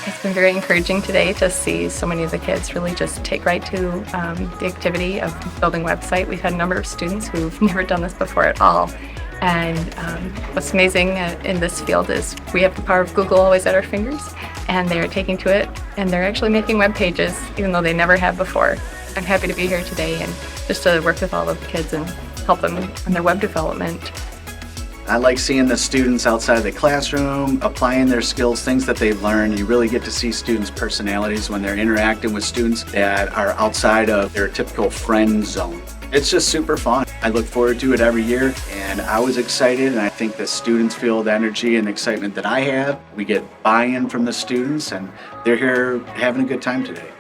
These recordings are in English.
It's been very encouraging today to see so many of the kids really just take right to the activity of building a website. We've had a number of students who've never done this before at all. And what's amazing in this field is we have the power of Google always at our fingers, and they're taking to it, and they're actually making web pages, even though they never have before. I'm happy to be here today and just to work with all of the kids and help them in their web development. I like seeing the students outside of the classroom, applying their skills, things that they've learned. You really get to see students' personalities when they're interacting with students that are outside of their typical friend zone. It's just super fun. I look forward to it every year, and I was excited, and I think the students feel the energy and excitement that I have. We get buy-in from the students, and they're here having a good time today.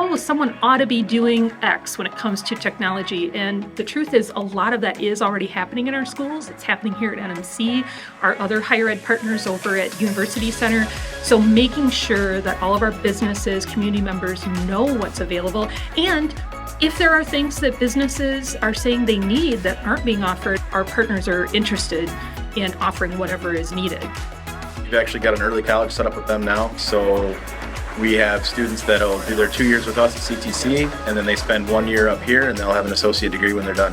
Oh, someone ought to be doing X when it comes to technology. And the truth is a lot of that is already happening in our schools. It's happening here at NMC, our other higher ed partners over at University Center. So making sure that all of our businesses, community members know what's available. And if there are things that businesses are saying they need that aren't being offered, our partners are interested in offering whatever is needed. We've actually got an early college set up with them now. So we have students that'll do their 2 years with us at CTC, and then they spend 1 year up here, and they'll have an associate degree when they're done.